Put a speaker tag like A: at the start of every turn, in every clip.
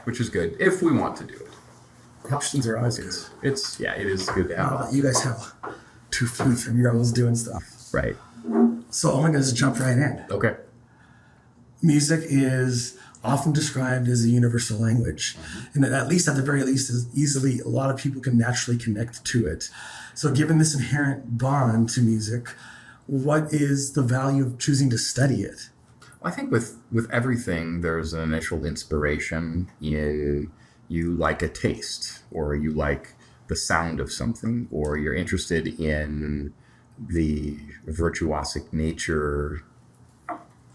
A: which is good if we want to do it.
B: Options are always good.
A: It is good to have.
B: You guys have 2 3-year-olds doing stuff.
A: Right.
B: So I'm going to just jump right in.
A: Okay.
B: Music is often described as a universal language. And at least, at the very least, is easily, a lot of people can naturally connect to it. So given this inherent bond to music, what is the value of choosing to study it?
A: I think with everything, there's an initial inspiration. You like a taste, or you like the sound of something, or you're interested in the virtuosic nature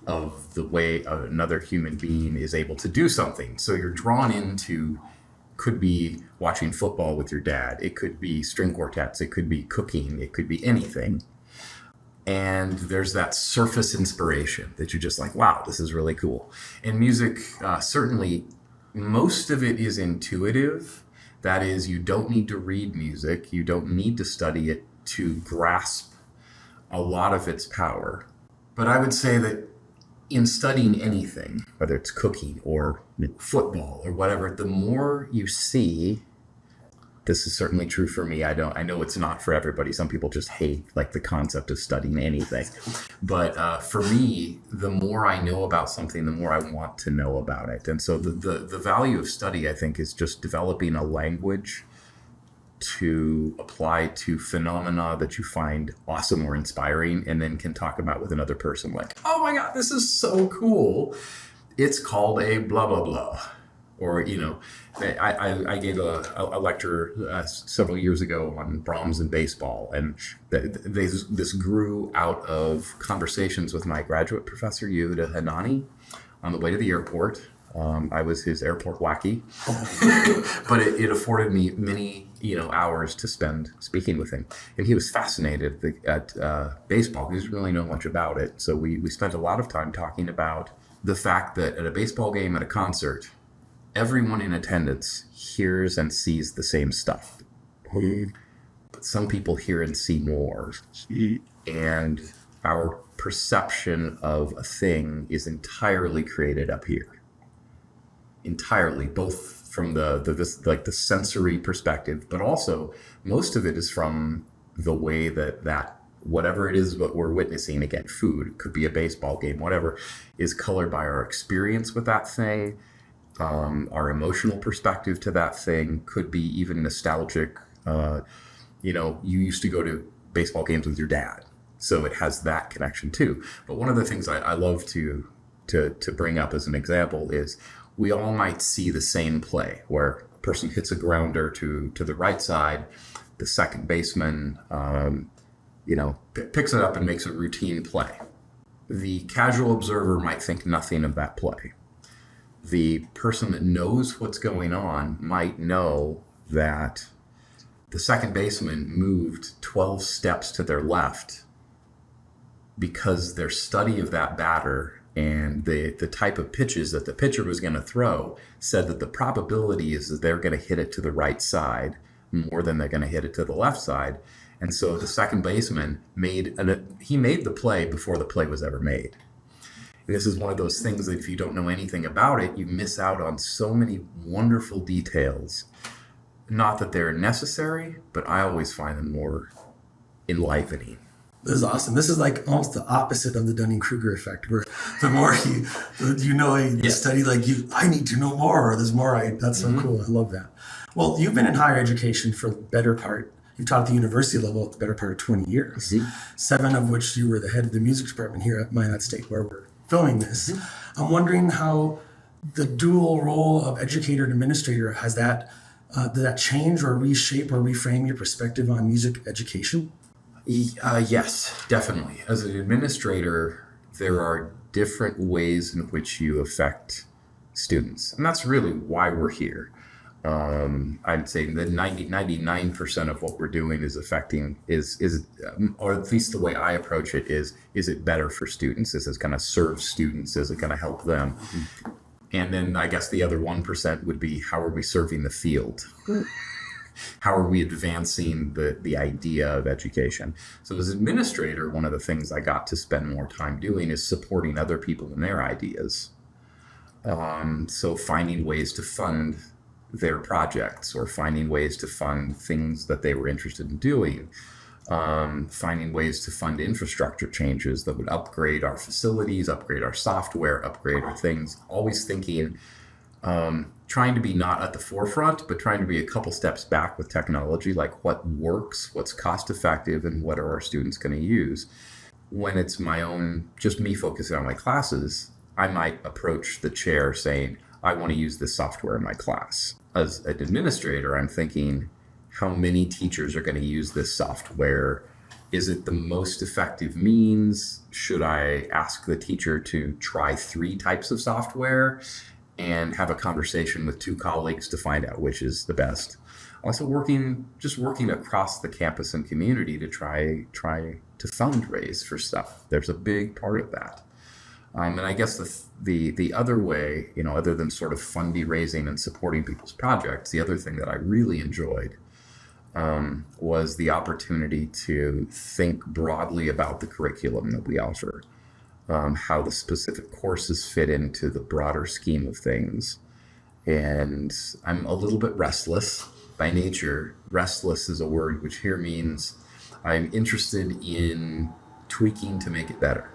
A: of the way another human being is able to do something. So you're drawn into, could be watching football with your dad. It could be string quartets. It could be cooking. It could be anything. And there's that surface inspiration that you're just like, wow, this is really cool. And music, certainly, most of it is intuitive. That is, you don't need to read music. You don't need to study it to grasp a lot of its power. But I would say that in studying anything, whether it's cooking or football or whatever, the more you see, this is certainly true for me. I know it's not for everybody. Some people just hate like the concept of studying anything. But for me, the more I know about something, the more I want to know about it. And so the value of study, I think, is just developing a language to apply to phenomena that you find awesome or inspiring, and then can talk about with another person like, oh my God, this is so cool. It's called a blah, blah, blah. Or, I gave a lecture several years ago on Brahms and baseball, and this grew out of conversations with my graduate professor, Yehuda Hanani, on the way to the airport. I was his airport wacky, but it afforded me many hours to spend speaking with him. And he was fascinated at baseball. He didn't really know much about it. So we spent a lot of time talking about the fact that at a baseball game, at a concert, everyone in attendance hears and sees the same stuff. But some people hear and see more. And our perception of a thing is entirely created up here. Entirely, both from the sensory perspective, but also most of it is from the way that whatever it is that we're witnessing, again, food, could be a baseball game, whatever, is colored by our experience with that thing, our emotional perspective to that thing, could be even nostalgic. You used to go to baseball games with your dad, so it has that connection too. But one of the things I love to bring up as an example is we all might see the same play where a person hits a grounder to the right side, the second baseman, picks it up and makes a routine play. The casual observer might think nothing of that play. The person that knows what's going on might know that the second baseman moved 12 steps to their left because their study of that batter and the type of pitches that the pitcher was going to throw said that the probability is that they're going to hit it to the right side more than they're going to hit it to the left side. And so the second baseman made the play before the play was ever made. And this is one of those things that if you don't know anything about it, you miss out on so many wonderful details. Not that they're necessary, but I always find them more enlivening.
B: This is awesome. This is like almost the opposite of the Dunning-Kruger effect, where the more you study, I need to know more, or there's more. That's so cool. I love that. Well, you've been in higher education for the better part. You've taught at the university level at the better part of 20 years, 7 of which you were the head of the music department here at Minot State, where we're filming this. I'm wondering how the dual role of educator and administrator, did that change or reshape or reframe your perspective on music education?
A: Yes, definitely. As an administrator, there are different ways in which you affect students. And that's really why we're here. I'd say that 99% of what we're doing is affecting, or at least the way I approach it is it better for students? Is it going to serve students? Is it going to help them? And then I guess the other 1% would be, how are we serving the field? How are we advancing the idea of education? So as administrator, one of the things I got to spend more time doing is supporting other people in their ideas. So finding ways to fund their projects or finding ways to fund things that they were interested in doing, finding ways to fund infrastructure changes that would upgrade our facilities, upgrade our software, upgrade our things, always thinking, trying to be not at the forefront, but trying to be a couple steps back with technology, like what works, what's cost effective, and what are our students going to use. When it's my own, just me focusing on my classes, I might approach the chair saying, I want to use this software in my class. As an administrator, I'm thinking, how many teachers are going to use this software? Is it the most effective means? Should I ask the teacher to try 3 types of software and have a conversation with 2 colleagues to find out which is the best? Also working across the campus and community to try to fundraise for stuff. There's a big part of that. And I guess the other way, other than sort of raising and supporting people's projects, the other thing that I really enjoyed was the opportunity to think broadly about the curriculum that we offer, how the specific courses fit into the broader scheme of things. And I'm a little bit restless by nature. Restless is a word which here means I'm interested in tweaking to make it better.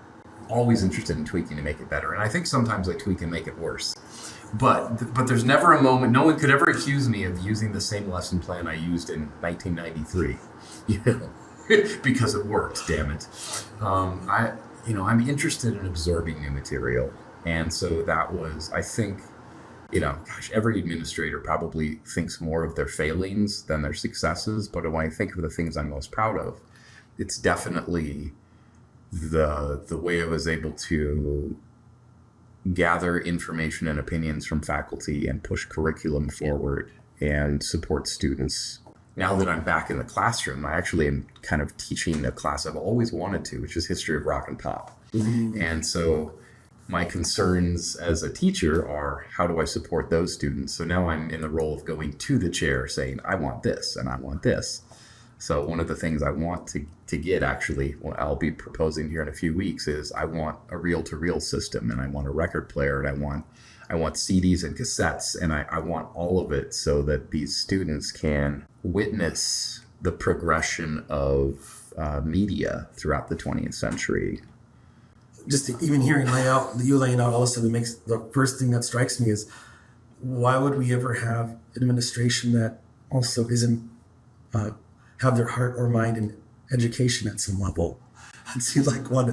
A: Always interested in tweaking to make it better. And I think sometimes I tweak and make it worse. But there's never a moment, no one could ever accuse me of using the same lesson plan I used in 1993, because it worked, damn it. I'm interested in absorbing new material. And so that was, I think, every administrator probably thinks more of their failings than their successes. But when I think of the things I'm most proud of, it's definitely the way I was able to gather information and opinions from faculty and push curriculum forward and support students. Now that I'm back in the classroom, I actually am kind of teaching a class I've always wanted to, which is history of rock and pop. Mm-hmm. And so my concerns as a teacher are, how do I support those students? So now I'm in the role of going to the chair saying, I want this and I want this. So one of the things I want to get, actually, what I'll be proposing here in a few weeks, is I want a reel-to-reel system, and I want a record player, and I want CDs and cassettes, and I want all of it so that these students can witness the progression of media throughout the 20th century.
B: Just even hearing you laying out all this stuff, it makes the first thing that strikes me is, why would we ever have administration that also isn't have their heart or mind in education at some level? It seems like what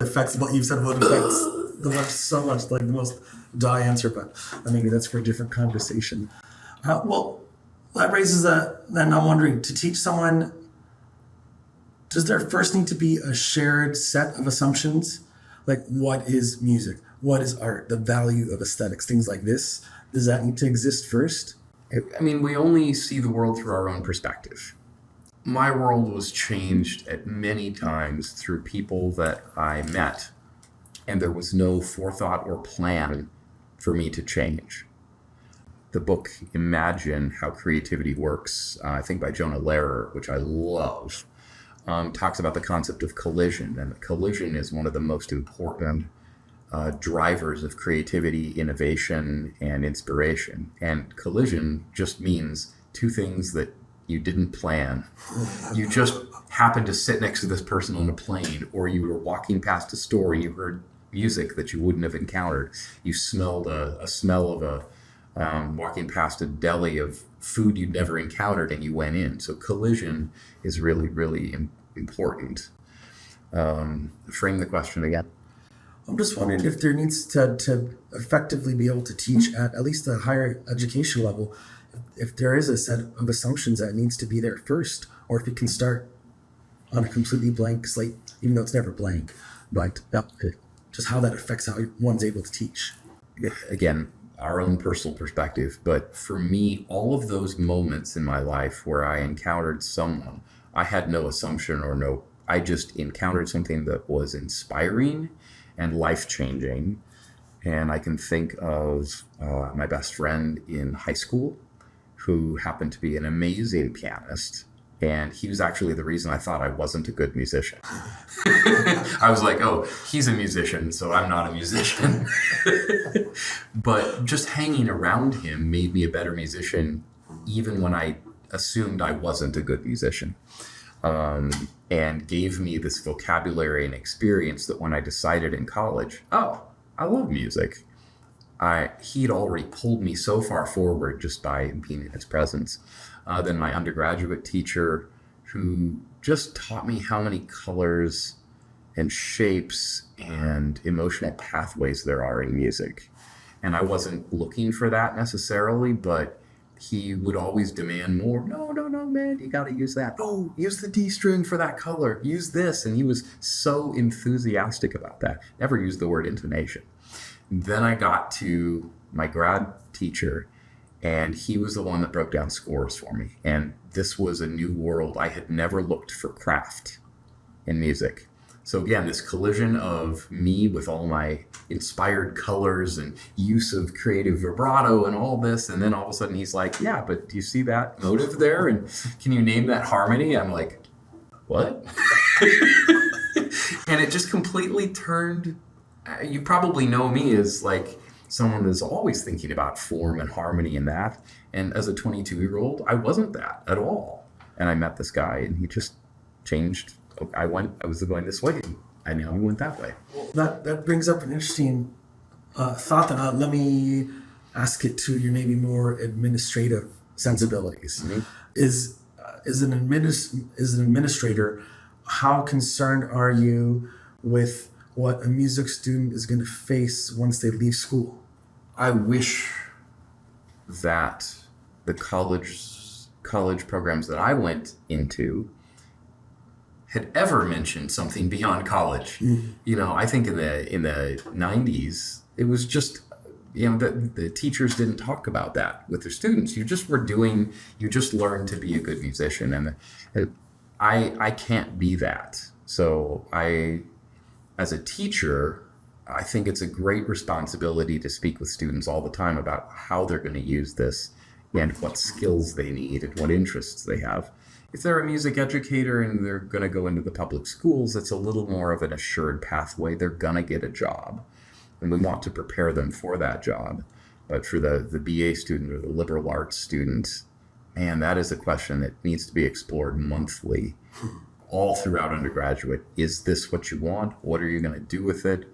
B: affects what you've said, what affects the much so much, like the most die answer, but maybe that's for a different conversation. Well, that raises then I'm wondering, to teach someone, does there first need to be a shared set of assumptions? Like, what is music? What is art? The value of aesthetics, things like this. Does that need to exist first?
A: I mean, we only see the world through our own perspective. My world was changed at many times through people that I met, and there was no forethought or plan for me to change. The book Imagine How Creativity Works, I think by Jonah Lehrer, which I love, talks about the concept of collision. And collision is one of the most important drivers of creativity, innovation, and inspiration. And collision just means 2 things that you didn't plan. You just happened to sit next to this person on a plane, or you were walking past a store and you heard music that you wouldn't have encountered. You smelled a smell of walking past a deli of food you'd never encountered, and you went in. So collision is really, really important. Frame the question again.
B: I'm just wondering if there needs to effectively be able to teach at least the higher education level, if there is a set of assumptions that needs to be there first, or if it can start on a completely blank slate, even though it's never blank, but just how that affects how one's able to teach.
A: Again, our own personal perspective, but for me, all of those moments in my life where I encountered someone, I had no assumption I just encountered something that was inspiring and life-changing. And I can think of my best friend in high school, who happened to be an amazing pianist, And he was actually the reason I thought I wasn't a good musician. I was like, oh, he's a musician, so I'm not a musician. But just hanging around him made me a better musician, even when I assumed I wasn't a good musician. And gave me this vocabulary and experience that when I decided in college, oh, I love music, he'd already pulled me so far forward just by being in his presence. Then my undergraduate teacher, who just taught me how many colors and shapes and emotional pathways there are in music. And I wasn't looking for that necessarily, but he would always demand more. No, man, you got to use that. Oh, use the D string for that color. Use this. And he was so enthusiastic about that. Never used the word intonation. Then I got to my grad teacher, and he was the one that broke down scores for me. And this was a new world. I had never looked for craft in music. So again, this collision of me with all my inspired colors and use of creative vibrato and all this. And then all of a sudden he's like, yeah, but do you see that motive there? And can you name that harmony? I'm like, what? And it just completely turned. You probably know me as like someone that's always thinking about form and harmony and that. And as a 22-year-old, I wasn't that at all. And I met this guy, and he just changed. I was going this way, and now I went that way.
B: Well, that brings up an interesting thought. That let me ask it to your maybe more administrative sensibilities.
A: Mm-hmm.
B: Is an administrator, how concerned are you with what a music student is going to face once they leave school?
A: I wish that the college programs that I went into had ever mentioned something beyond college. Mm-hmm. I think in the 90s, it was just, the teachers didn't talk about that with their students. You just learned to be a good musician. And I can't be that. So as a teacher, I think it's a great responsibility to speak with students all the time about how they're going to use this and what skills they need and what interests they have. If they're a music educator and they're going to go into the public schools, it's a little more of an assured pathway. They're going to get a job, and we want to prepare them for that job. But for the BA student or the liberal arts student, man, that is a question that needs to be explored monthly, all throughout undergraduate. Is this what you want? What are you going to do with it?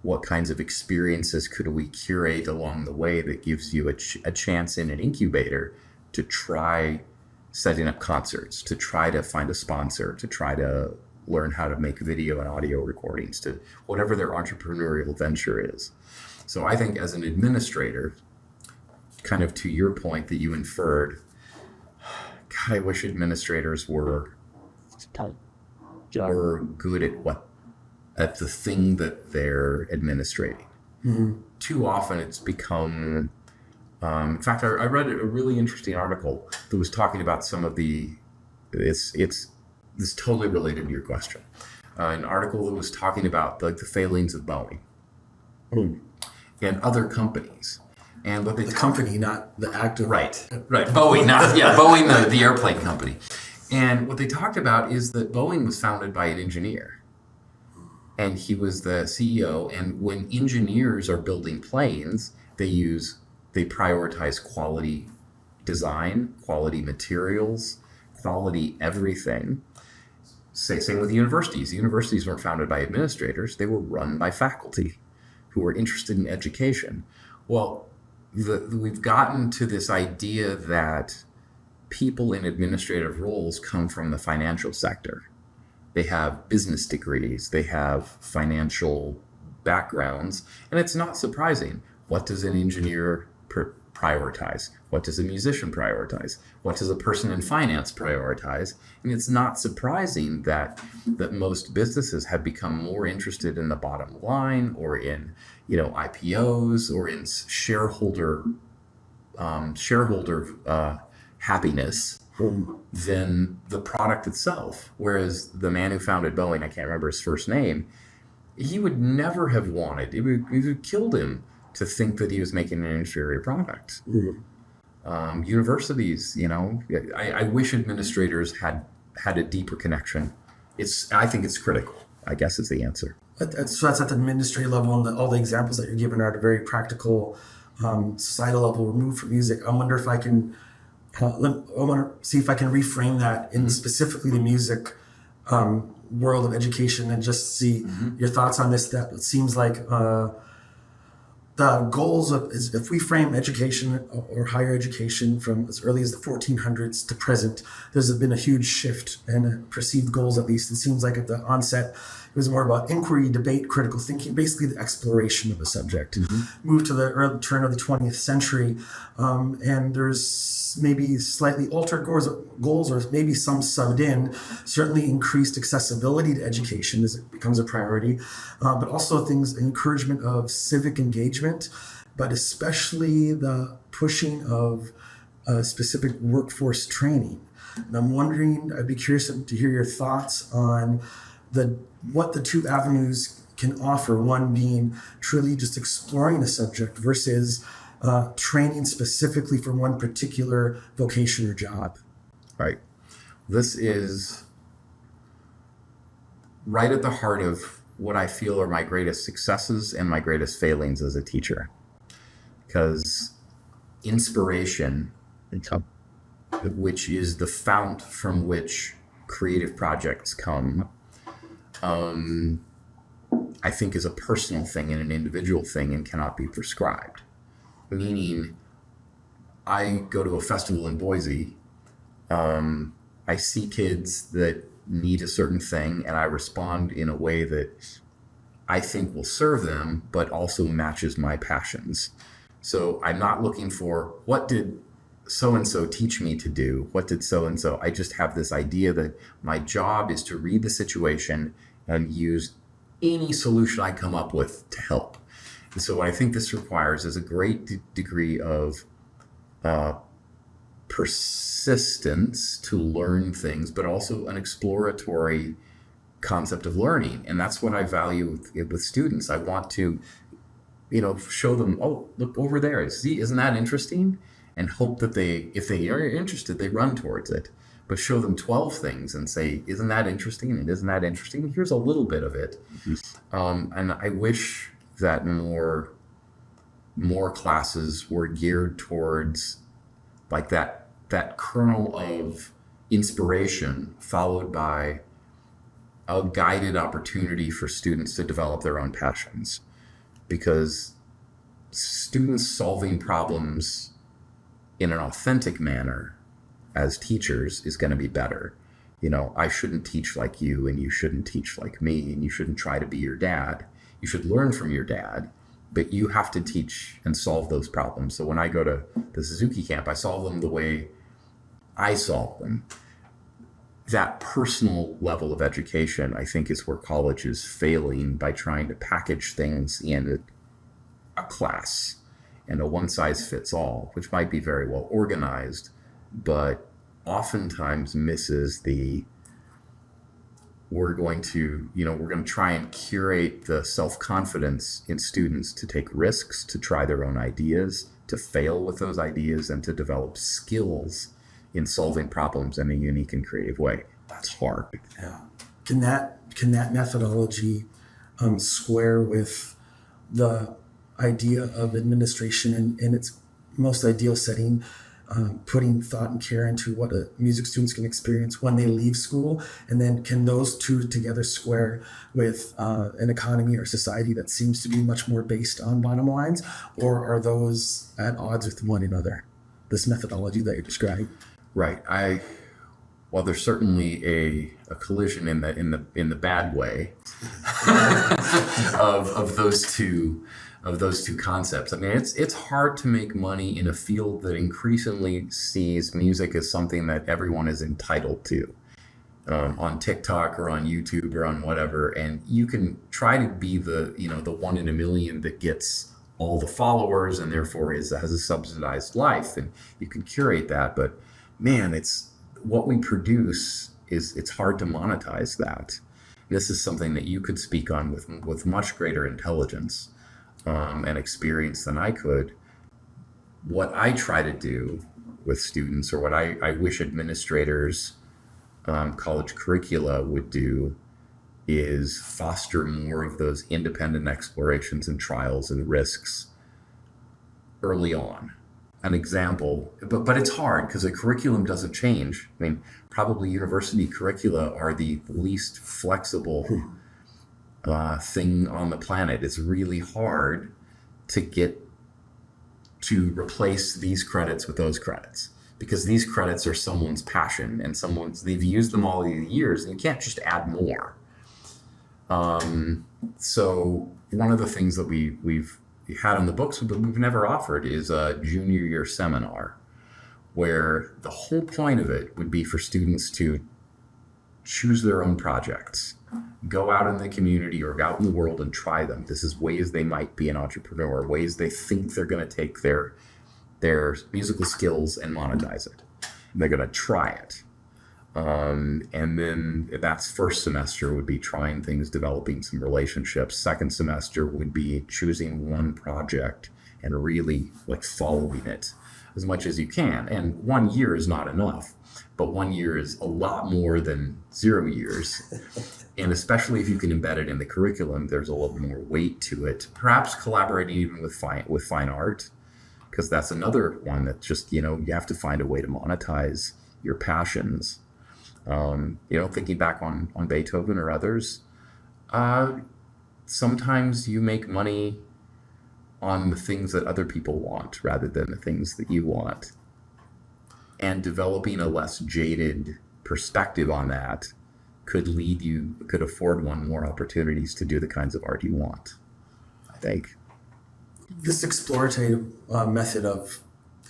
A: What kinds of experiences could we curate along the way that gives you a chance in an incubator to try setting up concerts, to try to find a sponsor, to try to learn how to make video and audio recordings, to whatever their entrepreneurial venture is. So I think as an administrator, kind of to your point that you inferred, God, I wish administrators were good at the thing that they're administrating. Mm-hmm. Too often it's become, in fact, I read a really interesting article that was talking about some of it's totally related to your question. An article that was talking about the failings of Boeing and other companies. And what they
B: company, not the actor.
A: Right. Boeing, the airplane company. And what they talked about is that Boeing was founded by an engineer. And he was the CEO. And when engineers are building planes, they prioritize quality design, quality materials, quality everything. Same with universities. Universities weren't founded by administrators. They were run by faculty who were interested in education. Well, we've gotten to this idea that people in administrative roles come from the financial sector. They have business degrees. They have financial backgrounds. And it's not surprising. What does an engineer prioritize? What does a musician prioritize? What does a person in finance prioritize? And it's not surprising that most businesses have become more interested in the bottom line or in IPOs or in shareholder happiness than the product itself. Whereas the man who founded Boeing, I can't remember his first name, he would never have wanted, it would have killed him to think that he was making an inferior product. Mm-hmm. Universities, I wish administrators had a deeper connection. I think it's critical, I guess is the answer.
B: So that's at the administrative level, and all the examples that you're giving are at a very practical, societal level, removed from music. I wonder if I can, I want to see if I can reframe that in specifically the music world of education, and just see your thoughts on this. That it seems like the goals is if we frame education or higher education from as early as the 1400s to present, there's been a huge shift in perceived goals. At least it seems like at the onset, it was more about inquiry, debate, critical thinking, basically the exploration of a subject. Moved to the early turn of the 20th century, and there's maybe slightly altered goals, or maybe some subbed in. Certainly increased accessibility to education as it becomes a priority, but also encouragement of civic engagement, but especially the pushing of specific workforce training. And I'm wondering, I'd be curious to hear your thoughts on what the two avenues can offer. One being truly just exploring a subject versus training specifically for one particular vocation or job.
A: Right. This is right at the heart of what I feel are my greatest successes and my greatest failings as a teacher. Because inspiration, which is the fount from which creative projects come, I think is a personal thing and an individual thing and cannot be prescribed. Meaning, I go to a festival in Boise, I see kids that need a certain thing, and I respond in a way that I think will serve them, but also matches my passions. So I'm not looking for, what did so-and-so teach me to do? What did so-and-so? I just have this idea that my job is to read the situation and use any solution I come up with to help. And so what I think this requires is a great degree of persistence to learn things, but also an exploratory concept of learning. And that's what I value with students. I want to, show them, oh, look over there. See, isn't that interesting? And hope that if they are interested, they run towards it. But show them 12 things and say, isn't that interesting? And isn't that interesting? Here's a little bit of it. And I wish that more classes were geared towards like that kernel of inspiration followed by a guided opportunity for students to develop their own passions. Because students solving problems in an authentic manner as teachers is going to be better. I shouldn't teach like you, and you shouldn't teach like me, and you shouldn't try to be your dad. You should learn from your dad, but you have to teach and solve those problems. So when I go to the Suzuki camp, I solve them the way I solve them. That personal level of education, I think, is where college is failing by trying to package things in a class and a one-size-fits-all, which might be very well organized, but oftentimes misses we're going to try and curate the self-confidence in students to take risks, to try their own ideas, to fail with those ideas, and to develop skills in solving problems in a unique and creative way. That's hard.
B: Yeah. Can that methodology square with the idea of administration in its most ideal setting, putting thought and care into what music students can experience when they leave school? And then can those two together square with an economy or society that seems to be much more based on bottom lines? Or are those at odds with one another, this methodology that you described?
A: Right. Well, there's certainly a collision in the bad way of those two concepts. I mean, it's hard to make money in a field that increasingly sees music as something that everyone is entitled to, on TikTok or on YouTube or on whatever. And you can try to be the one in a million that gets all the followers and therefore has a subsidized life, and you can curate that. But man, it's what we produce it's hard to monetize that. This is something that you could speak on with much greater intelligence and experience than I could. What I try to do with students, or what I wish administrators, college curricula would do, is foster more of those independent explorations and trials and risks early on. An example, but it's hard because the curriculum doesn't change. I mean, probably university curricula are the least flexible thing on the planet. It's really hard to get to replace these credits with those credits, because these credits are someone's passion and they've used them all these years, and you can't just add more. So one of the things that we've had on the books, but we've never offered, is a junior year seminar, where the whole point of it would be for students to choose their own projects, go out in the community or out in the world and try them. This is ways they might be an entrepreneur, ways they think they're going to take their musical skills and monetize it. They're going to try it. And then that's first semester would be trying things, developing some relationships. Second semester would be choosing one project and really following it as much as you can. And 1 year is not enough, but 1 year is a lot more than 0 years. And especially if you can embed it in the curriculum, there's a little more weight to it. Perhaps collaborating even with fine art, because that's another one that just, you have to find a way to monetize your passions. Thinking back on Beethoven or others, sometimes you make money on the things that other people want rather than the things that you want. And developing a less jaded perspective on that could afford one more opportunities to do the kinds of art you want, I think.
B: This explorative method of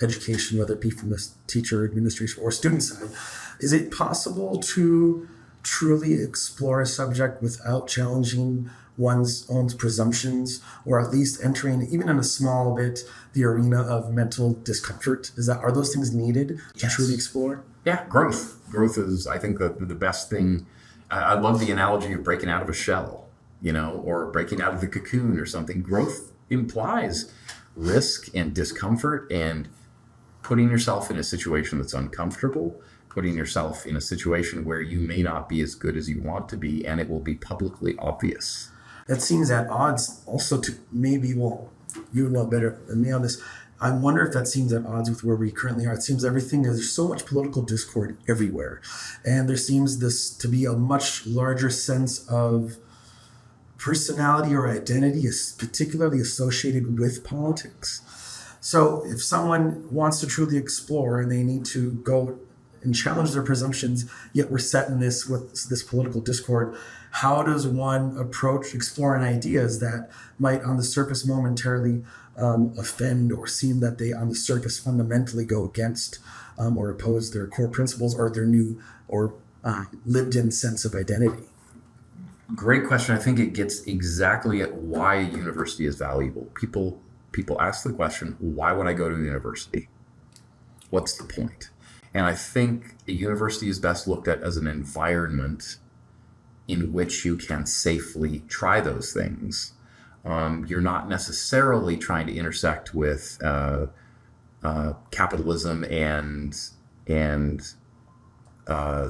B: education, whether it be from the teacher, administration, or student side, is it possible to truly explore a subject without challenging one's own presumptions, or at least entering, even in a small bit, the arena of mental discomfort? Are those things needed to truly explore?
A: Yeah, growth. Growth is, I think, the best thing. I love the analogy of breaking out of a shell, or breaking out of the cocoon or something. Growth implies risk and discomfort and putting yourself in a situation that's uncomfortable, putting yourself in a situation where you may not be as good as you want to be, and it will be publicly obvious.
B: That seems at odds also to maybe, you know better than me on this, I wonder if that seems at odds with where we currently are. It seems there's so much political discord everywhere. And there seems this to be a much larger sense of personality or identity is particularly associated with politics. So if someone wants to truly explore and they need to go and challenge their presumptions, yet we're set in this with this political discord, how does one approach exploring ideas that might on the surface momentarily offend or seem that they on the surface fundamentally go against or oppose their core principles or their new or lived in sense of identity?
A: Great question. I think it gets exactly at why a university is valuable. People ask the question, why would I go to a university? What's the point? And I think a university is best looked at as an environment in which you can safely try those things. You're not necessarily trying to intersect with capitalism and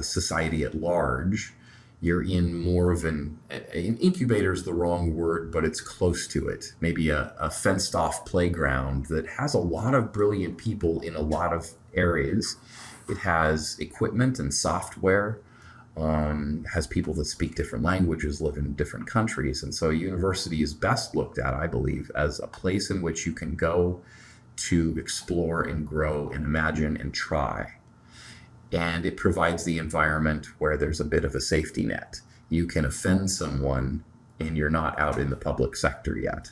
A: society at large. You're in more of an incubator is the wrong word, but it's close to it. Maybe a fenced off playground that has a lot of brilliant people in a lot of areas. It has equipment and software, has people that speak different languages, live in different countries. And so a university is best looked at, I believe, as a place in which you can go to explore and grow and imagine and try. And it provides the environment where there's a bit of a safety net. You can offend someone and you're not out in the public sector yet.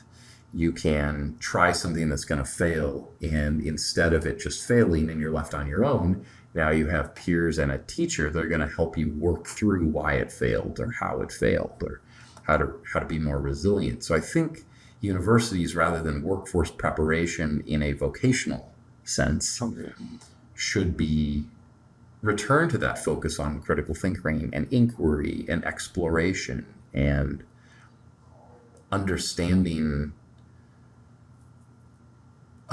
A: You can try something that's going to fail, and instead of it just failing and you're left on your own, now you have peers and a teacher that are going to help you work through why it failed or how it failed or how to be more resilient. So I think universities, rather than workforce preparation in a vocational sense, should be return to that focus on critical thinking and inquiry and exploration and understanding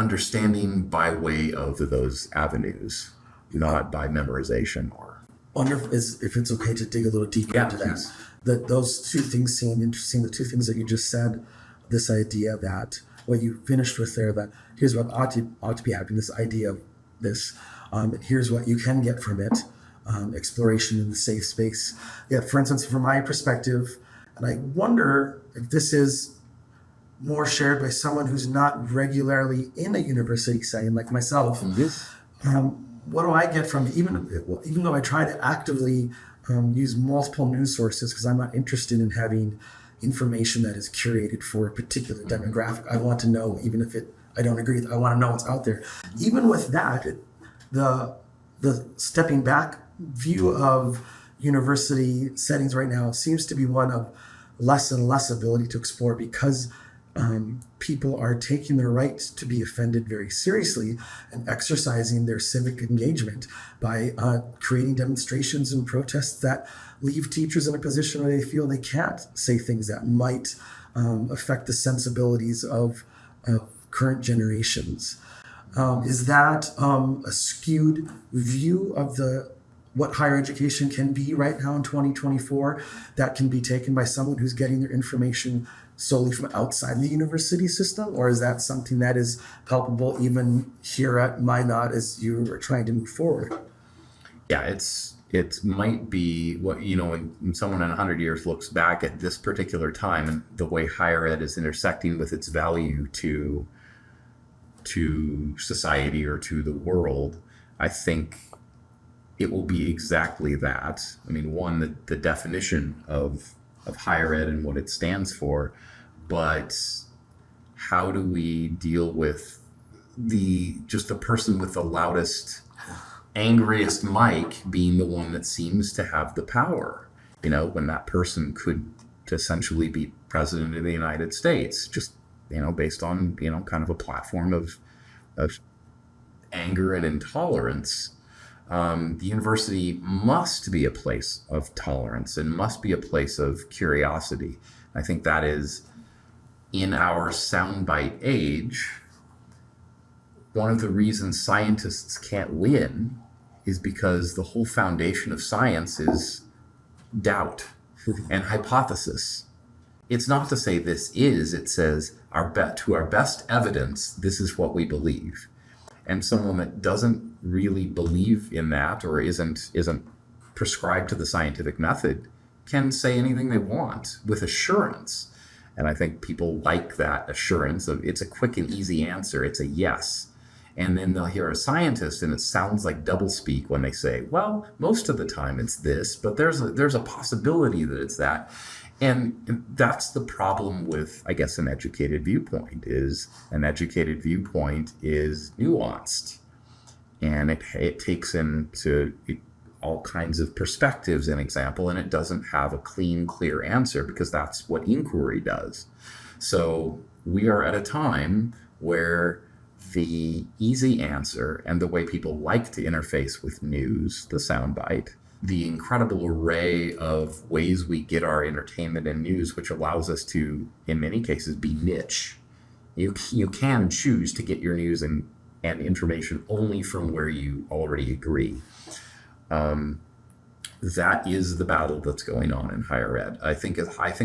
A: understanding by way of those avenues, not by memorization or.
B: Wonder if it's okay to dig a little deeper into that.
A: Please.
B: That those two things seem interesting. The two things that you just said, this idea that what you finished with there, that here's what ought to be happening, this idea of this, here's what you can get from it, exploration in the safe space. Yeah, for instance, from my perspective, and I wonder if this is more shared by someone who's not regularly in a university setting like myself.
A: Yes.
B: What do I get from it? Even though I try to actively use multiple news sources because I'm not interested in having information that is curated for a particular demographic. I want to know, even if I don't agree with it, I want to know what's out there. Even with that, the stepping back view of university settings right now seems to be one of less and less ability to explore because people are taking their right to be offended very seriously and exercising their civic engagement by creating demonstrations and protests that leave teachers in a position where they feel they can't say things that might affect the sensibilities of current generations. Is that a skewed view of what higher education can be right now in 2024 that can be taken by someone who's getting their information solely from outside the university system? Or is that something that is palpable even here at Minot as you are trying to move forward?
A: Yeah, it might be what, when someone in 100 years looks back at this particular time and the way higher ed is intersecting with its value to society or to the world, I think it will be exactly that. I mean, one, the definition of higher ed and what it stands for, but how do we deal with the person with the loudest, angriest mic being the one that seems to have the power, when that person could essentially be president of the United States, just, based on, kind of a platform of anger and intolerance. The university must be a place of tolerance and must be a place of curiosity. I think that is, in our soundbite age, one of the reasons scientists can't win is because the whole foundation of science is doubt and hypothesis. It's not to say this is, it says to our best evidence, this is what we believe. And someone that doesn't really believe in that or isn't prescribed to the scientific method can say anything they want with assurance. And I think people like that assurance of it's a quick and easy answer. It's a yes. And then they'll hear a scientist and it sounds like doublespeak when they say, well, most of the time it's this, but there's a possibility that it's that. And that's the problem with, I guess, an educated viewpoint is nuanced. And it takes into all kinds of perspectives and example, and it doesn't have a clean, clear answer because that's what inquiry does. So we are at a time where the easy answer and the way people like to interface with news, the soundbite, the incredible array of ways we get our entertainment and news, which allows us to, in many cases, be niche. You can choose to get your news and information only from where you already agree. That is the battle that's going on in higher ed. I think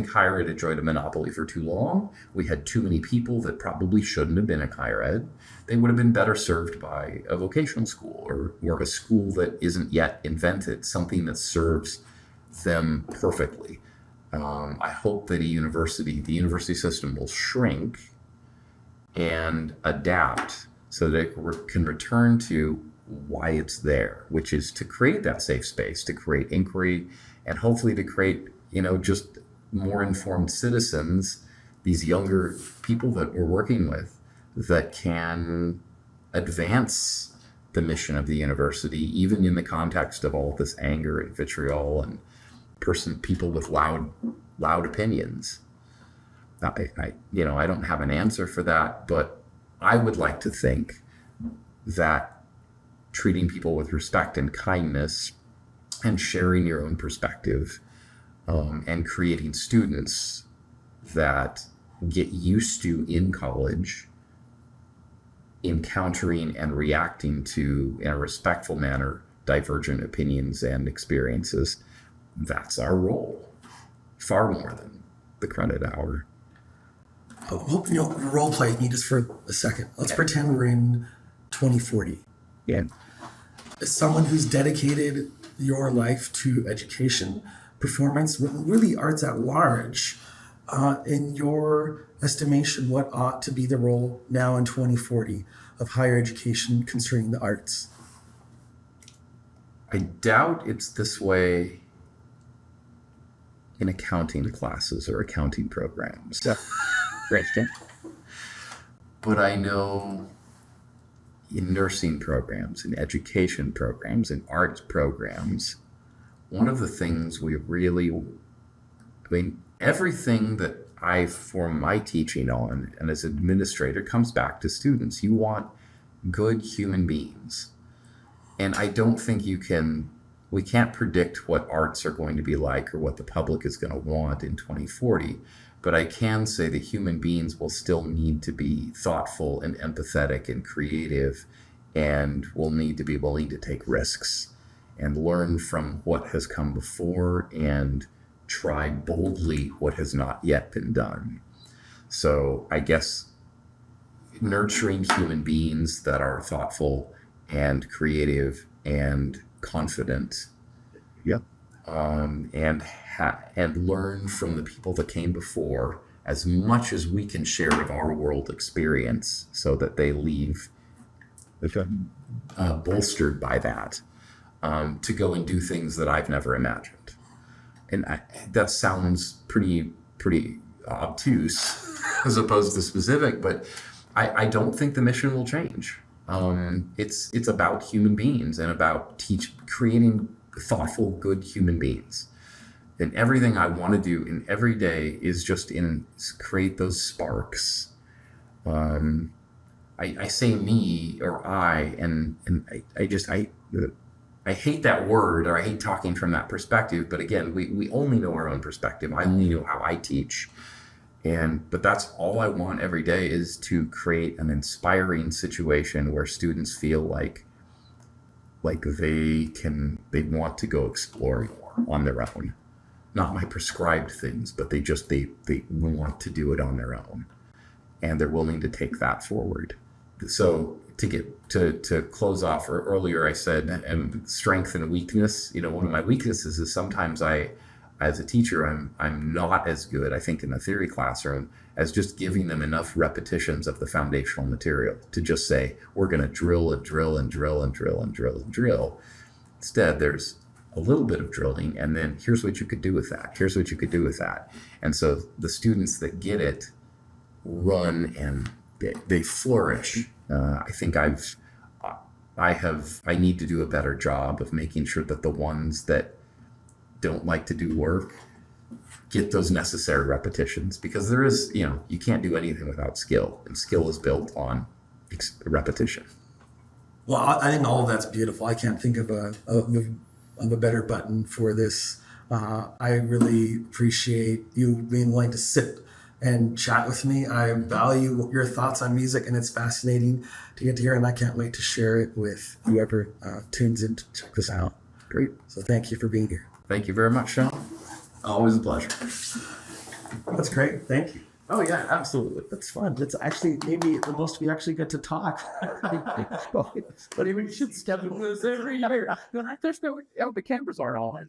A: higher ed enjoyed a monopoly for too long. We had too many people that probably shouldn't have been in higher ed. They would have been better served by a vocational school or a school that isn't yet invented, something that serves them perfectly. I hope that the university system will shrink and adapt so that it can return to why it's there, which is to create that safe space, to create inquiry, and hopefully to create, just more informed citizens, these younger people that we're working with that can advance the mission of the university, even in the context of all this anger and vitriol and people with loud opinions. I don't have an answer for that, but I would like to think that treating people with respect and kindness and sharing your own perspective and creating students that get used to in college encountering and reacting to, in a respectful manner, divergent opinions and experiences. That's our role, far more than the credit hour.
B: I'm hoping you'll role play with me just for a second. Let's pretend we're in 2040.
A: Yeah.
B: As someone who's dedicated your life to education, performance, really arts at large, in your estimation, what ought to be the role now in 2040 of higher education concerning the arts?
A: I doubt it's this way in accounting classes or accounting programs. But I know in nursing programs, in education programs, in arts programs, one of the things we really, everything that I form my teaching on and as an administrator comes back to students. You want good human beings. And I don't think we can't predict what arts are going to be like or what the public is going to want in 2040. But I can say that human beings will still need to be thoughtful and empathetic and creative, and will need to be willing to take risks and learn from what has come before and try boldly what has not yet been done. So I guess nurturing human beings that are thoughtful and creative and confident, and learn from the people that came before as much as we can share of our world experience, so that they leave bolstered by that, to go and do things that I've never imagined. And that sounds pretty obtuse as opposed to specific, but I don't think the mission will change. It's about human beings and about creating thoughtful, good human beings. And everything I want to do in every day is just create those sparks. I say me or I, and I hate that word, or I hate talking from that perspective. But again, we only know our own perspective. I only know how I teach. But that's all I want every day, is to create an inspiring situation where students feel like they want to go explore on their own. Not my prescribed things, but they want to do it on their own, and they're willing to take that forward. So to close off, or earlier I said strength and weakness. One of my weaknesses is sometimes as a teacher, I'm not as good, I think, in the theory classroom as just giving them enough repetitions of the foundational material to just say, we're going to drill and drill and drill and drill and drill and drill. Instead, there's a little bit of drilling, and then here's what you could do with that. Here's what you could do with that. And so the students that get it run and they flourish. I think I need to do a better job of making sure that the ones that don't like to do work get those necessary repetitions, because there is, you can't do anything without skill, and skill is built on repetition.
B: Well, I think all of that's beautiful. I can't think of a better button for this. I really appreciate you being willing to sit and chat with me. I value your thoughts on music, and it's fascinating to get to hear, and I can't wait to share it with whoever tunes in to check this out.
A: Great.
B: So thank you for being here.
A: Thank you very much, Sean. Always a pleasure.
B: That's great. Thank you.
A: Oh, yeah, absolutely.
B: That's fun. That's actually maybe the most we actually get to talk.
A: But we should step into this every year. The cameras aren't all.